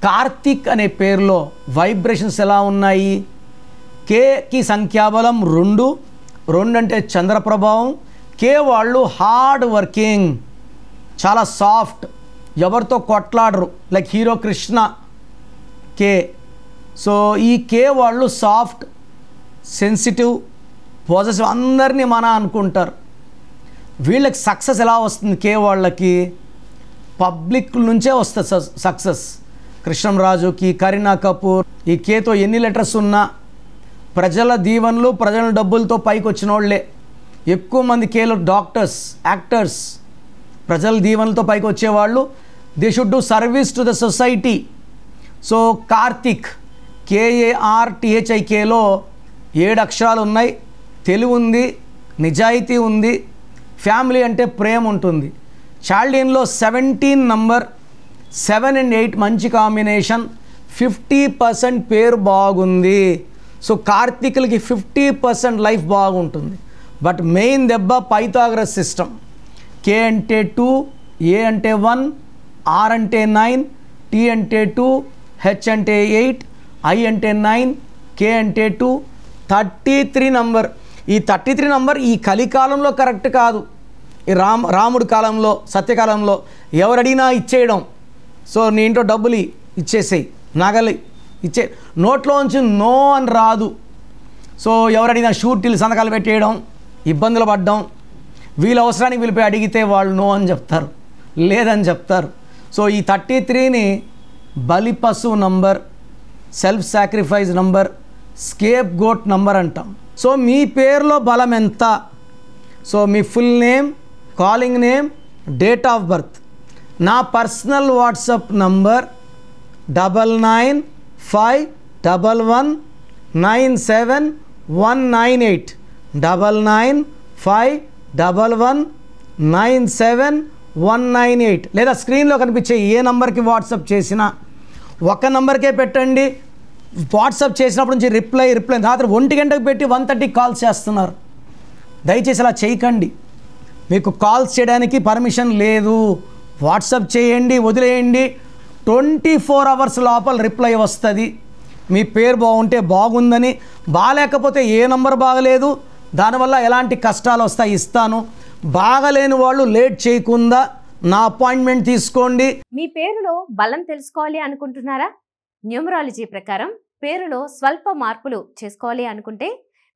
కార్తిక్ అనే పేరులో వైబ్రేషన్స్ ఎలా ఉన్నాయి? కేకి సంఖ్యాబలం 2, 2 అంటే చంద్ర ప్రభావం. కే వాళ్ళు హార్డ్ వర్కింగ్, చాలా సాఫ్ట్, ఎవరితో కొట్లాడరు, లైక్ హీరో కృష్ణ కే. సో ఈ కే వాళ్ళు సాఫ్ట్, సెన్సిటివ్, పాజిటివ్, అందరినీ మన అనుకుంటారు. వీళ్ళకి సక్సెస్ ఎలా వస్తుంది? కే వాళ్ళకి పబ్లిక్ నుంచే వస్తుంది సక్సెస్. కృష్ణంరాజుకి, కరీనా కపూర్, ఈ కేతో ఎన్ని లెటర్స్ ఉన్నా ప్రజల దీవెనలు, ప్రజల డబ్బులతో పైకి వచ్చిన వాళ్ళే ఎక్కువ మంది. కేలో డాక్టర్స్, యాక్టర్స్, ప్రజల దీవెనలతో పైకి వచ్చేవాళ్ళు. They should do service to the society. So Karthik, KARTHIKలో 7 అక్షరాలు ఉన్నాయి. తెలివి ఉంది, నిజాయితీ ఉంది, ఫ్యామిలీ అంటే ప్రేమ ఉంటుంది. చాల్డీన్లో 17 నంబర్, 7 and 8 మంచి కాంబినేషన్. 50% పేరు బాగుంది. సో కార్తీకులకి 50% లైఫ్ బాగుంటుంది. బట్ మెయిన్ దెబ్బ పైథాగరస్ సిస్టమ్. K అంటే 2, A అంటే 1, R అంటే 9, T అంటే 2, H అంటే 8, I అంటే 9, K అంటే 2. 33 నంబర్. ఈ 33 నంబర్ ఈ కలికాలంలో కరెక్ట్ కాదు. ఈ రాముడి కాలంలో, సత్యకాలంలో ఎవరడిగినా ఇచ్చేయడం. సో నీ ఇంట్లో డబ్బులు ఇచ్చేసేయి, నగలు ఇచ్చే, నోట్లోంచి నో అని రాదు. సో ఎవరడిగినా షూరిటీలు సంతకాలు పెట్టేయడం, ఇబ్బందులు పడ్డం. వీళ్ళ అవసరానికి వీళ్ళపై అడిగితే వాళ్ళు నో అని చెప్తారు, లేదని చెప్తారు. సో ఈ 33ని బలిపశు number, self sacrifice number, scapegoat number అంటాం. సో మీ పేరులో బలం ఎంత? సో మీ full name, calling name, date of birth. నా పర్సనల్ వాట్సాప్ నంబర్ 9951197198, 9951197198. లేదా స్క్రీన్లో కనిపించే ఏ నంబర్కి వాట్సాప్ చేసినా ఒక నంబర్కే పెట్టండి. వాట్సాప్ చేసినప్పటి నుంచి రిప్లై రాత్రి 1 గంటకు పెట్టి 1:30 కాల్స్ చేస్తున్నారు. దయచేసి అలా చేయకండి. మీకు కాల్స్ చేయడానికి పర్మిషన్ లేదు. వాట్సాప్ చేయండి, వదిలేయండి. 24 అవర్స్ లోపల రిప్లై వస్తుంది. మీ పేరు బాగుంటే బాగుందని, బాగాలేకపోతే ఏ నంబర్ బాగలేదు, దానివల్ల ఎలాంటి కష్టాలు వస్తాయి ఇస్తాను. బాగలేని వాళ్ళు లేట్ చేయకుండా నా అపాయింట్మెంట్ తీసుకోండి. మీ పేరులో బలం తెలుసుకోవాలి అనుకుంటున్నారా? న్యూమరాలజీ ప్రకారం పేరులో స్వల్ప మార్పులు చేసుకోవాలి అనుకుంటే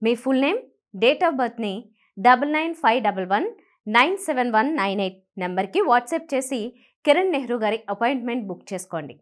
మీ ఫుల్ నేమ్, డేట్ ఆఫ్ బర్త్ని 9951197198 నెంబర్కి వాట్సాప్ చేసి కిరణ్ నెహ్రూ గారి అపాయింట్మెంట్ బుక్ చేసుకోండి.